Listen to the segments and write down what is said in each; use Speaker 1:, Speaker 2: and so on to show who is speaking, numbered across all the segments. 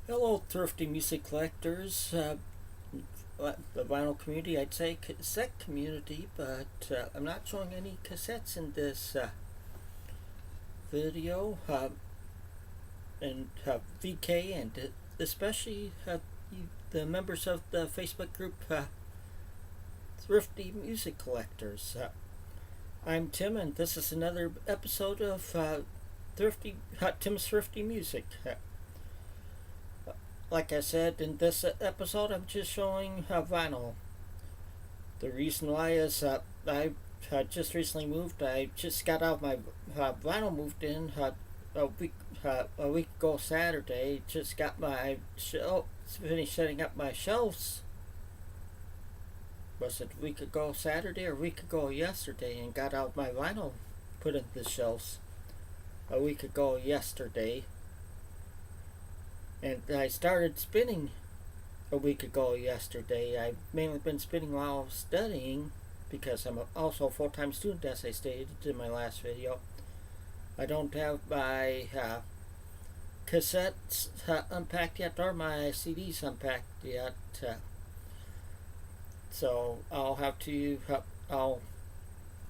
Speaker 1: Hello, Thrifty music collectors. The vinyl community, I'd say cassette community, but I'm not showing any cassettes in this video. And VK and especially the members of the Facebook group Thrifty Music Collectors. I'm Tim, and this is another episode of Tim's Thrifty Music. Like I said, in this episode, I'm just showing vinyl. The reason why is I just recently moved. I just got out of my vinyl, moved in a week ago Saturday. Just got my finished setting up my shelves. Was it a week ago Saturday or a week ago yesterday? And got out my vinyl, put in the shelves a week ago yesterday. And I started spinning a week ago yesterday. I've mainly been spinning while I was studying because I'm also a full-time student, as I stated in my last video. I don't have my cassettes unpacked yet or my CDs unpacked yet. So I'll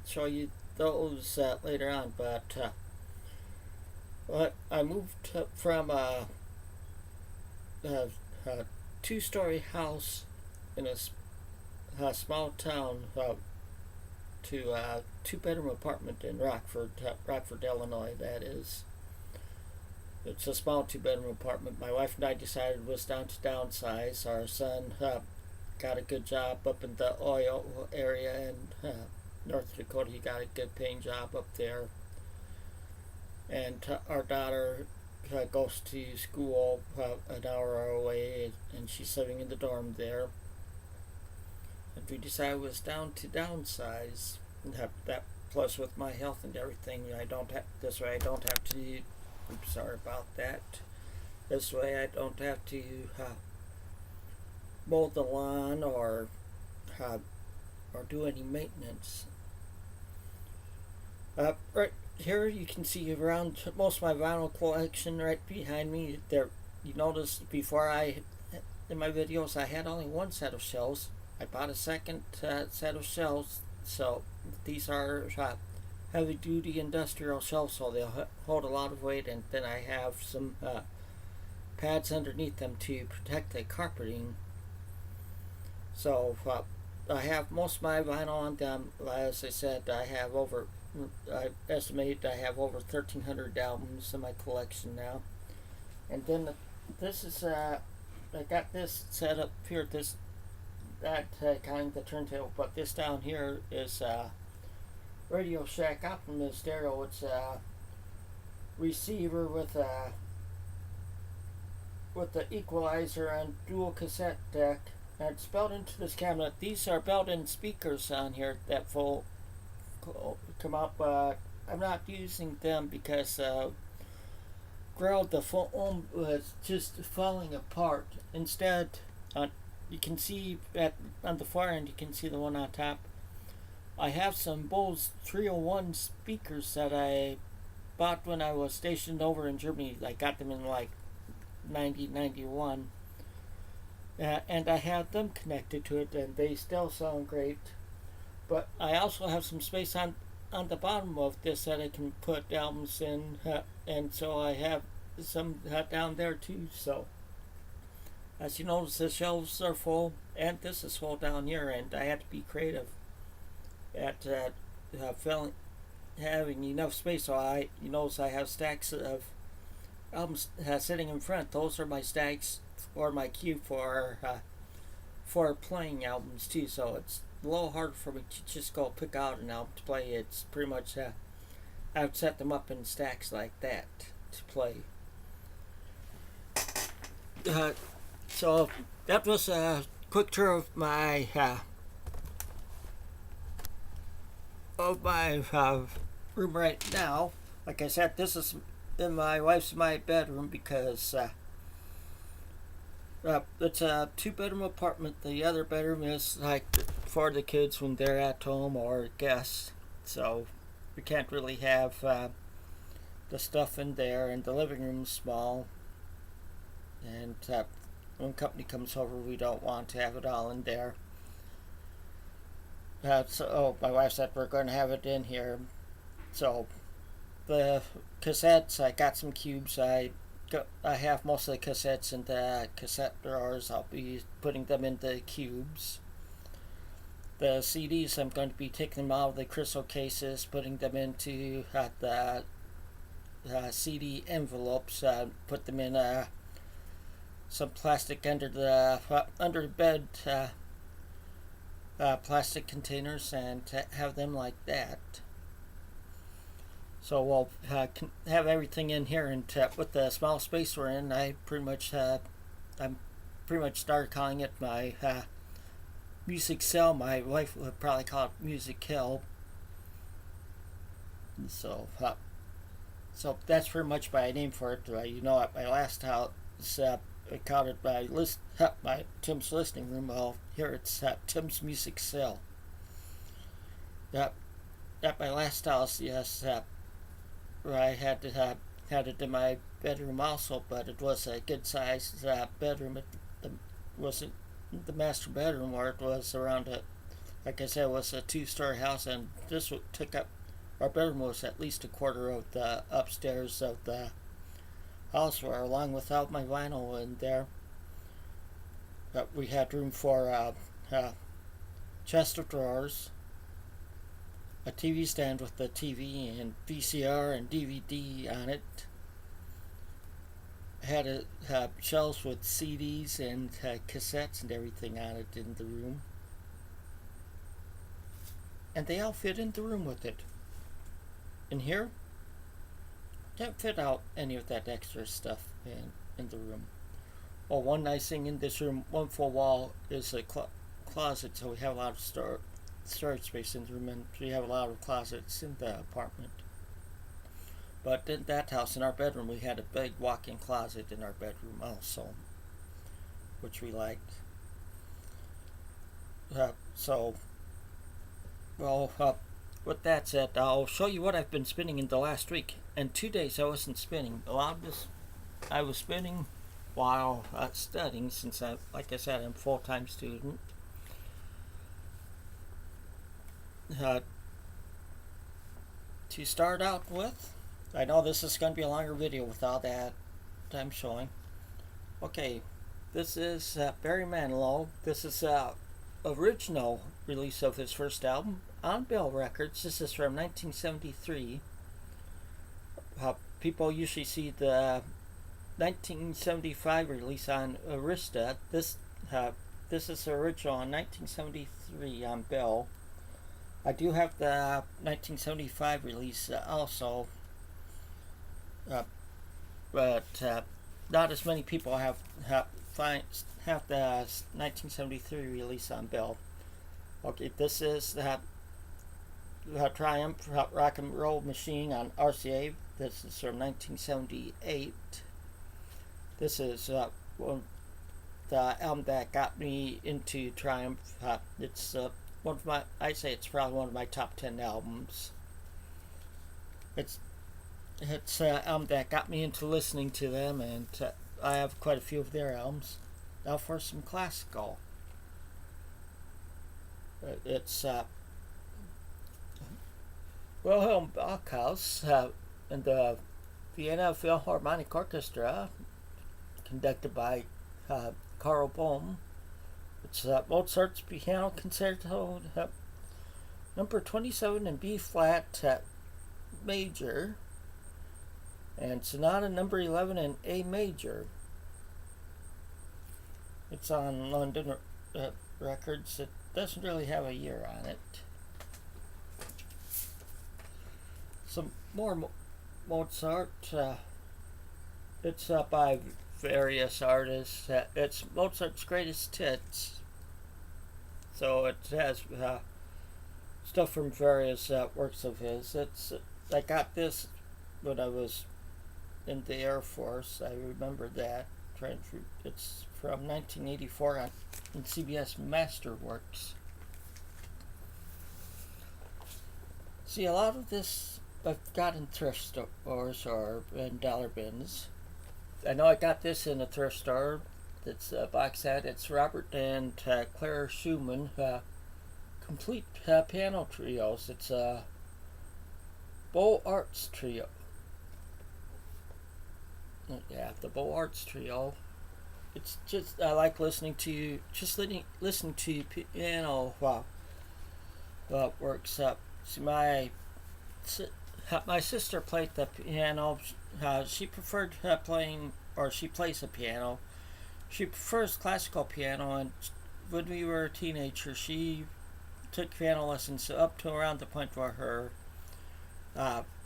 Speaker 1: show you those later on. But I moved from a two-story house in a small town to a two-bedroom apartment in Rockford, Illinois. That is, it's a small two-bedroom apartment. My wife and I decided was down to downsize. Our son got a good job up in the oil area in North Dakota. He got a good paying job up there, and our daughter goes to school an hour away, and she's living in the dorm there. And we decided it was down to downsize. And that plus with my health and everything, this way I don't have to. I'm sorry about that. This way I don't have to mow the lawn or do any maintenance. Right here you can see around most of my vinyl collection right behind me. There, you notice before in my videos I had only one set of shelves. I bought a second set of shelves, so these are heavy duty industrial shelves, so they'll hold a lot of weight, and then I have some pads underneath them to protect the carpeting. So I have most of my vinyl on them. As I said, I estimate I have over 1,300 albums in my collection now. And then this is I got this set up here. Kind of the turntable, but this down here is Radio Shack Optimus stereo. It's a receiver with the equalizer and dual cassette deck, and it's built into this cabinet. These are built-in speakers on here that come up. I'm not using them because the foam was just falling apart. Instead, you can see on the far end, you can see the one on top. I have some Bose 301 speakers that I bought when I was stationed over in Germany. I got them in like 1991. And I have them connected to it, and they still sound great. But I also have some space on the bottom of this that I can put albums in, and so I have some down there too. So as you notice, the shelves are full, and this is full down here, and I had to be creative at having enough space. So you notice I have stacks of albums sitting in front. Those are my stacks or my queue for playing albums too. So it's a little hard for me to just go pick out an album to play. It's pretty much I would set them up in stacks like that to play. So that was a quick tour of my room right now. Like I said, this is in my wife's my bedroom because it's a two-bedroom apartment. The other bedroom is like for the kids when they're at home or guests. So we can't really have the stuff in there, and the living room's small. and when company comes over, we don't want to have it all in there. My wife said we're going to have it in here. So the cassettes, I got some cubes. I have most of the cassettes in the cassette drawers. I'll be putting them into cubes. The CDs, I'm going to be taking them out of the crystal cases, putting them into the CD envelopes. Put them in some plastic under the bed plastic containers, and have them like that. So we'll have everything in here, and with the small space we're in, I'm pretty much started calling it my music cell. My wife would probably call it music kill. So that's pretty much my name for it. At my last house, I called it my Tim's listening room. Well, here it's Tim's music cell. At my last house, yes, I had it in my bedroom also, but it was a good sized bedroom. It wasn't the master bedroom, where it was around like I said, it was a 2-story house, and this took up, our bedroom was at least a quarter of the upstairs of the house, where along with all my vinyl in there, but we had room for a chest of drawers, a TV stand with the TV and VCR and DVD on it. I had shelves with CDs and cassettes and everything on it in the room. And they all fit in the room with it. In here, can't fit out any of that extra stuff in the room. Well, one nice thing in this room, one full wall, is a closet, so we have a lot of storage space in the room, and we have a lot of closets in the apartment. But in that house, in our bedroom, we had a big walk-in closet in our bedroom also, which we liked. With that said, I'll show you what I've been spinning in the last week. And 2 days I wasn't spinning. A lot of this I was spinning while studying, since like I said, I'm a full-time student. To start out with, I know this is going to be a longer video with all that I'm showing. Okay, this is Barry Manilow. This is original release of his first album on Bell Records. This is from 1973. People usually see the 1975 release on Arista. This is the original on 1973 on Bell. I do have the 1975 release also, but not as many people have the 1973 release on Bell. Okay, this is the Triumph Rock and Roll Machine on RCA. This is from 1978. This is the album that got me into Triumph. It's I'd say it's probably one of my top 10 albums. It's an album that got me into listening to them, and I have quite a few of their albums. Now for some classical. It's Wilhelm Backhaus and the Vienna Philharmonic Orchestra, conducted by Karl Bohm. It's Mozart's Piano Concerto number 27 in B flat major, and Sonata number 11 in A major. It's on London Records. It doesn't really have a year on it. Some more Mozart. It's by various artists. It's Mozart's greatest hits. So it has stuff from various works of his. I got this when I was in the Air Force. I remember that. It's from 1984 on CBS Masterworks. See, a lot of this I've got in thrift stores or in dollar bins. I know I got this in a thrift store. It's a box set. It's Robert and Claire Schumann complete piano trios. It's a Bow Arts trio. Yeah, the Bow Arts trio. It's just I like listening to listening to piano while it works up. See, my sister played the piano. She preferred playing, or she plays the piano. She prefers classical piano, and when we were a teenager, she took piano lessons up to around the point where her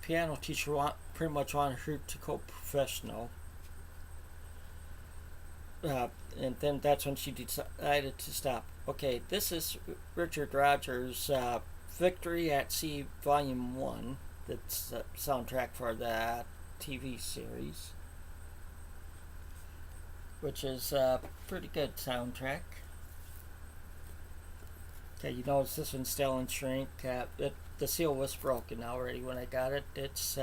Speaker 1: piano teacher pretty much wanted her to go professional. And then that's when she decided to stop. Okay, this is Richard Rogers' Victory at Sea Volume 1. That's the soundtrack for the TV series, which is a pretty good soundtrack. Okay, you notice this one's still in shrink. The seal was broken already when I got it. It's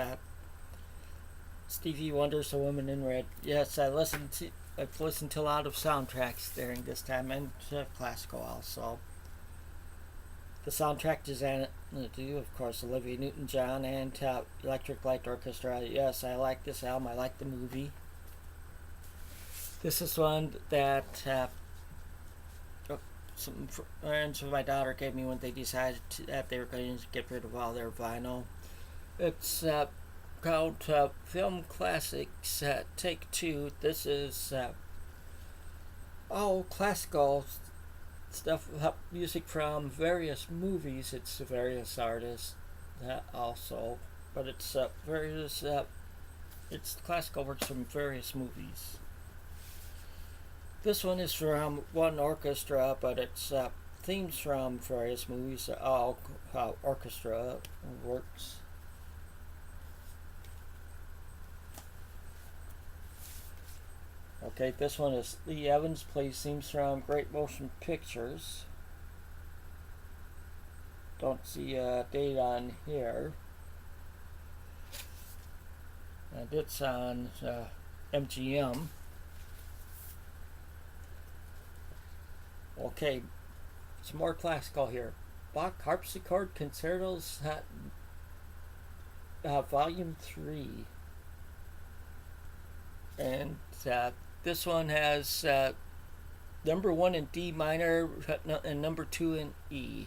Speaker 1: Stevie Wonder's The Woman in Red. Yes, I've listened to a lot of soundtracks during this time, and classical also. The soundtrack design do, of course, Olivia Newton-John and Electric Light Orchestra. Yes, I like this album. I like the movie. This is one that some friends of my daughter gave me when they decided that they were going to get rid of all their vinyl. It's called Film Classics Take Two. This is all classical stuff, music from various movies. It's various artists also, but it's it's classical works from various movies. This one is from one orchestra, but it's themes from various movies, all orchestra works. Okay, this one is Lee Evans plays themes from Great Motion Pictures. Don't see a date on here. And it's on MGM. Okay, some more classical here. Bach Harpsichord Concertos Volume 3. And this one has number 1 in D minor and number 2 in E.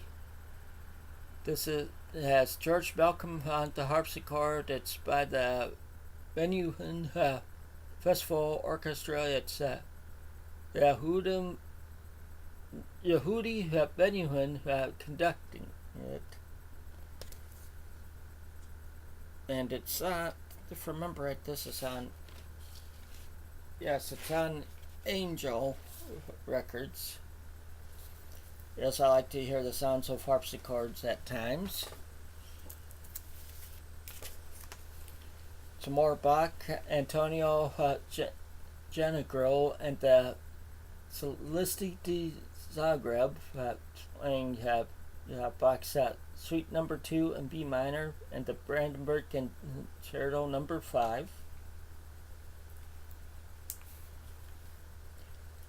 Speaker 1: It has George Malcolm on the harpsichord. It's by the Menuhin Festival Orchestra. It's Yehudi Menuhin conducting it. And it's, if I remember right, this is on, yes, it's on Angel Records. Yes, I like to hear the sounds of harpsichords at times. Some more Bach, Antonio Janagro and the Solisti di Zagreb playing Bach set Suite number 2 in B minor and the Brandenburg Concerto number 5.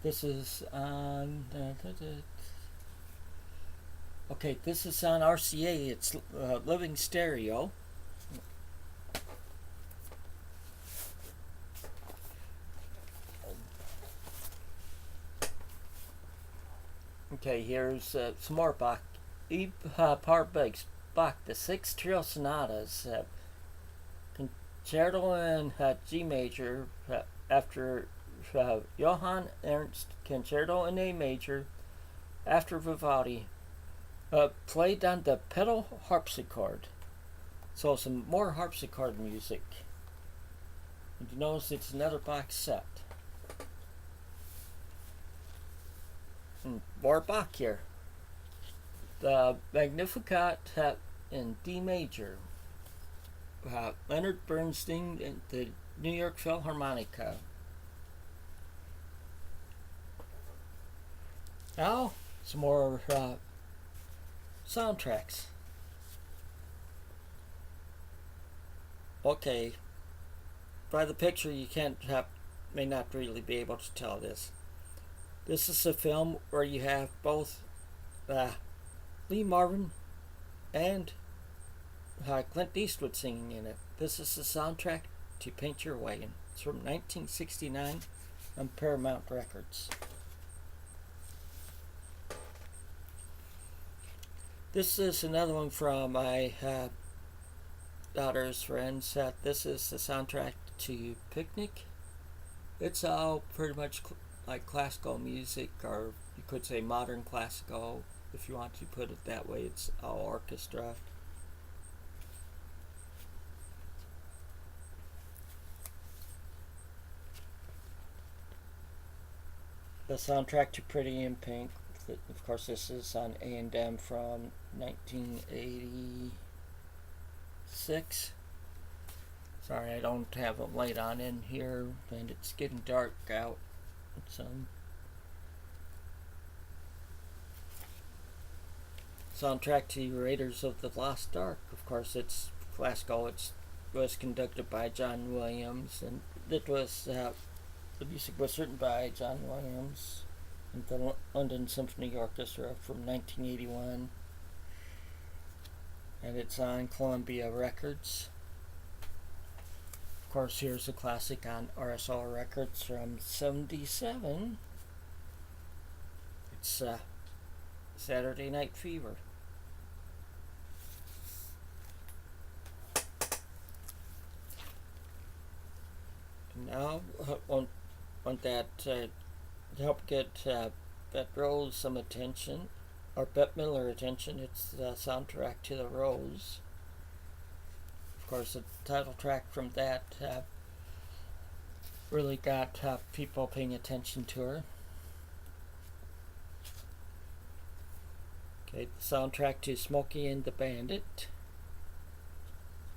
Speaker 1: This is on okay, this is on RCA. It's Living Stereo. Okay, here's some more Bach. Parbegs Bach, the 6 trio sonatas, concerto in G major after Johann Ernst, concerto in A major after Vivaldi, played on the pedal harpsichord. So some more harpsichord music. And you notice it's another Bach set. More Bach here. The Magnificat in D major. Leonard Bernstein and the New York Philharmonica. Now, some more soundtracks. Okay, by the picture you can't may not really be able to tell this. This is a film where you have both Lee Marvin and Clint Eastwood singing in it. This is the soundtrack to Paint Your Wagon. It's from 1969 on Paramount Records. This is another one from my daughter's friends. This is the soundtrack to Picnic. It's all pretty much like classical music, or you could say modern classical, if you want to put it that way. It's all orchestra. The soundtrack to Pretty in Pink. Of course, this is on A&M from 1986. Sorry, I don't have a light on in here, and it's getting dark out. Soundtrack to Raiders of the Lost Ark. Of course, it's classical. It was conducted by John Williams, and it was the music was written by John Williams and the London Symphony Orchestra from 1981, and it's on Columbia Records. Of course, here's a classic on RSO Records from '77. It's Saturday Night Fever. And now, want that to help get Bette Rose some attention, or Bette Midler attention. It's the soundtrack to The Rose. Of course, the title track from that really got people paying attention to her. Okay, the soundtrack to Smokey and the Bandit.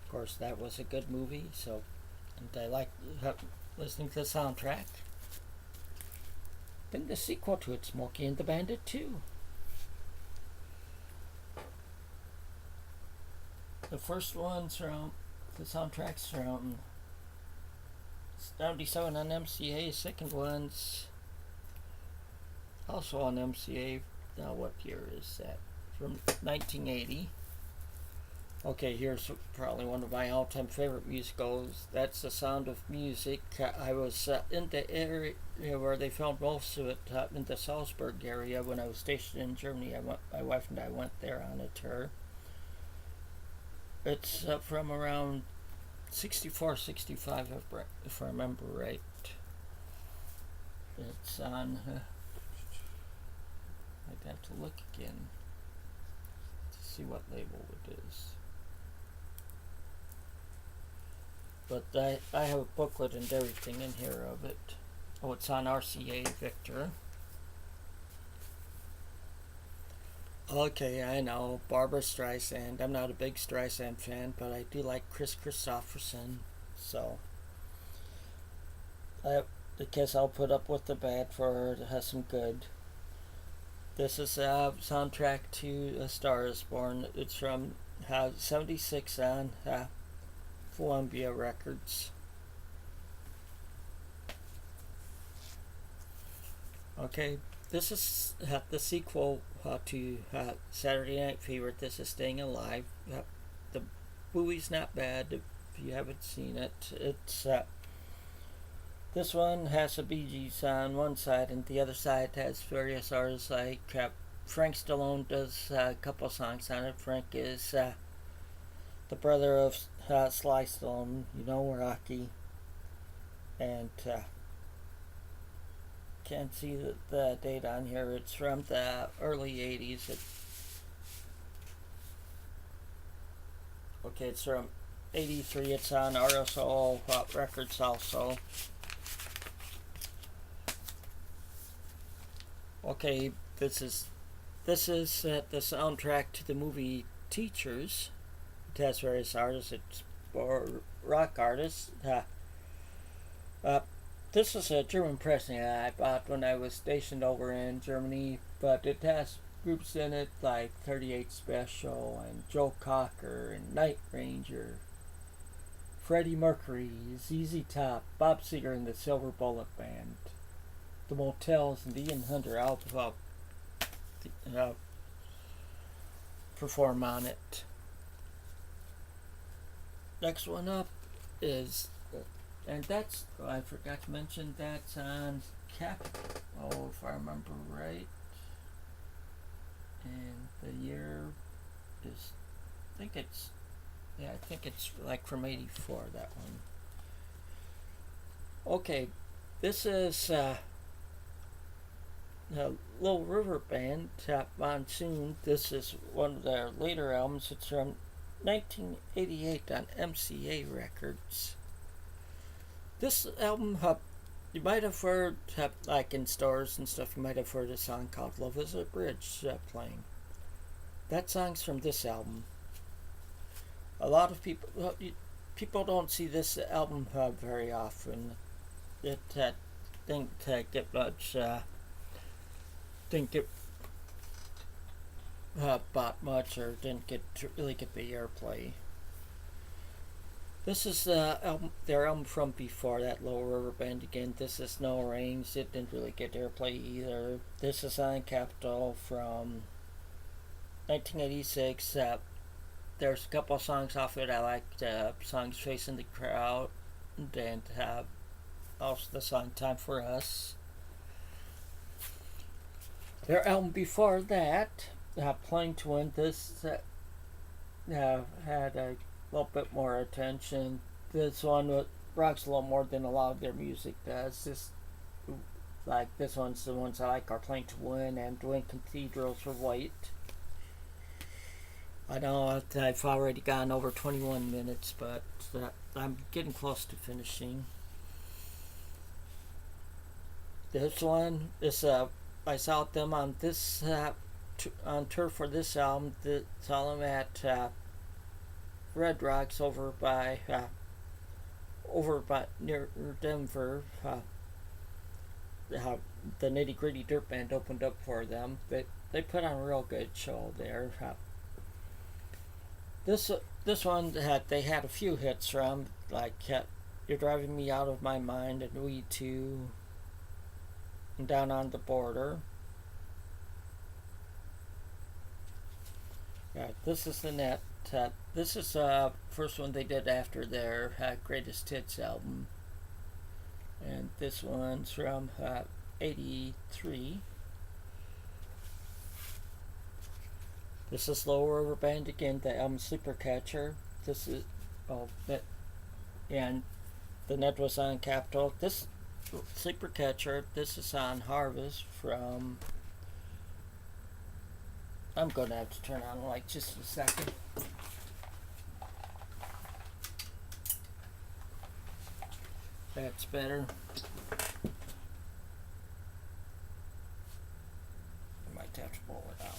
Speaker 1: Of course, that was a good movie, so and I like listening to the soundtrack. Then the sequel to it, Smokey and the Bandit 2. The first one's from the soundtrack's from 77 on MCA. Second one's also on MCA. Now, what year is that? From 1980. Okay, here's probably one of my all-time favorite musicals. That's The Sound of Music. I was in the area where they filmed most of it, in the Salzburg area when I was stationed in Germany. My wife and I went there on a tour. It's from around 64, 65, if I remember right. It's on... I'd have to look again to see what label it is. But I have a booklet and everything in here of it. Oh, it's on RCA Victor. Okay, I know, Barbra Streisand. I'm not a big Streisand fan, but I do like Chris Christopherson. So, I guess I'll put up with the bad for her to have some good. This is a soundtrack to A Star Is Born. It's from 76 on Columbia Records. Okay, this is the sequel to Saturday Night Fever. This is Staying Alive. The movie's not bad if you haven't seen it. It's this one has the Bee Gees on one side, and the other side has various artists like Frank Stallone does a couple songs on it. Frank is the brother of Sly Stallone, you know, Rocky. And can't see the date on here. It's from the early 80s. Okay, it's from 83. It's on RSO Records also. Okay, this is the soundtrack to the movie Teachers. It has various artists. It's for rock artists. This is a German pressing I bought when I was stationed over in Germany, but it has groups in it like 38 Special and Joe Cocker and Night Ranger, Freddie Mercury, ZZ Top, Bob Seger and the Silver Bullet Band, the Motels, and Ian Hunter all perform on it. Next one up is, and that's, I forgot to mention, that's on Capitol, if I remember right. And the year is, I think it's like from '84, that one. Okay, this is Little River Band, Monsoon. This is one of their later albums. It's from 1988 on MCA Records. This album, you might have heard, like in stores and stuff, you might have heard a song called Love is a Bridge playing. That song's from this album. A lot of people don't see this album very often. It didn't get much, didn't get bought much, or didn't really get the airplay. This is their album from before that, Little River Band again. This is No Rains. It didn't really get airplay either. This is on Capitol from 1986. There's a couple of songs off it I liked. Songs Facing the Crowd, and also the song Time for Us. Their album before that, Playing to Win, this had a little bit more attention. This one rocks a little more than a lot of their music does. This one's the ones I like are Playing to Win and When Cathedrals Were White. I know I've already gone over 21 minutes, but I'm getting close to finishing. This one is I saw them on this on tour for this album. Saw them at Red Rocks over by near Denver. The Nitty Gritty Dirt Band opened up for them. They put on a real good show there. This one they had a few hits from, like You're Driving Me Out of My Mind and We Too, and Down on the Border. Yeah, this is the Net. This is the first one they did after their Greatest Hits album, and this one's from '83. This is Little River Band again, the album Sleeper Catcher. This is, and the Net was on Capitol. This Sleeper Catcher, this is on Harvest from, I'm going to have to turn on the light just a second. That's better. I might have to pull it out.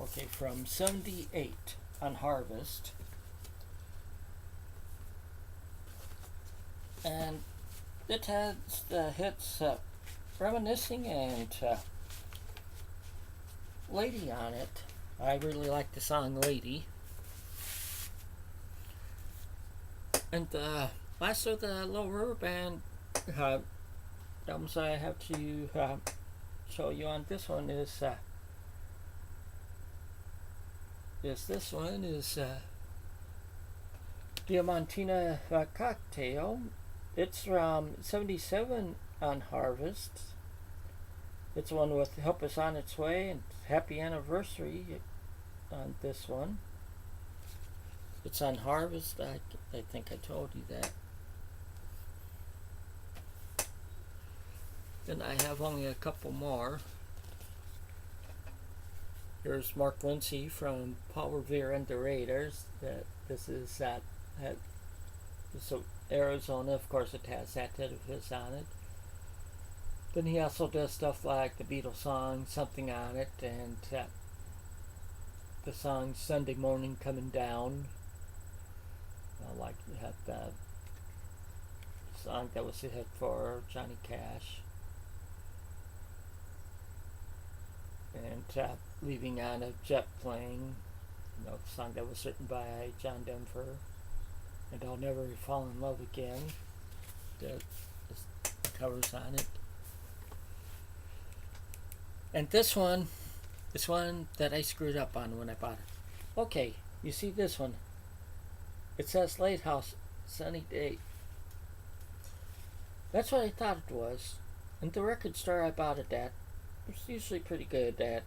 Speaker 1: Okay, from '78 on Harvest. And it has the hits Reminiscing and Lady on it. I really like the song Lady. And the last of the Little River Band albums I have to show you on this one is this one is Diamantina Cocktail. It's from '77 on Harvest. It's one with Help Us On Its Way and Happy Anniversary on this one. It's on Harvest. I think I told you that. Then I have only a couple more. Here's Mark Lindsay from Paul Revere and the Raiders. This is so Arizona, of course. It has that hit of his on it. Then he also does stuff like the Beatles song Something on It, and the song Sunday Morning Coming Down. Like the song that was a hit for Johnny Cash. And Leaving on a Jet Plane, song that was written by John Denver. And I'll Never Fall in Love Again. The covers on it. And this one that I screwed up on when I bought it. Okay, you see this one. It says Lighthouse, Sunny Day. That's what I thought it was. And the record store I bought it at was usually pretty good at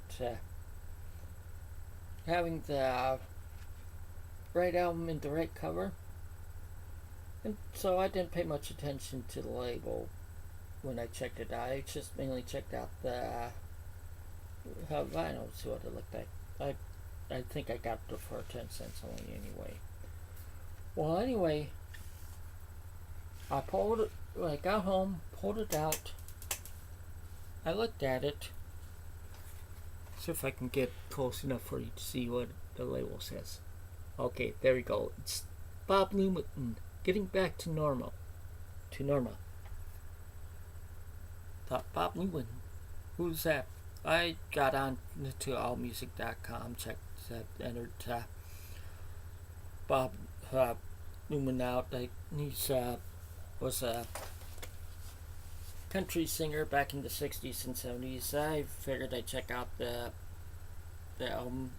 Speaker 1: having the right album in the right cover. And so I didn't pay much attention to the label when I checked it out. I just mainly checked out the vinyl, see what it looked like. I think I got it for 10 cents only anyway. Well, anyway, I pulled it, when I got home, pulled it out. I looked at it. See if I can get close enough for you to see what the label says. Okay, there we go. It's Bob Newman, Getting Back to Normal. To Norma. Thought, Bob Newman, who's that? I got on to allmusic.com, checked, entered Bob Newman out. He's was a country singer back in the 60s and 70s. I figured I'd check out the album.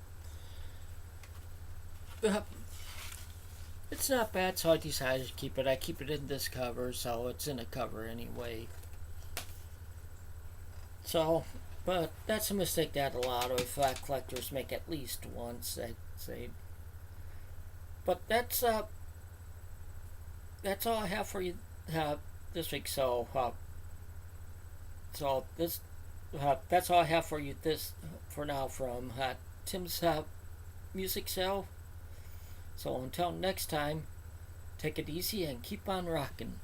Speaker 1: It's not bad, so I decided to keep it. I keep it in this cover, so it's in a cover anyway. So, but that's a mistake that a lot of collectors make at least once, I'd say. But that's all I have for you this week. So that's all I have for you for now from Tim's music sale. So until next time, take it easy and keep on rocking.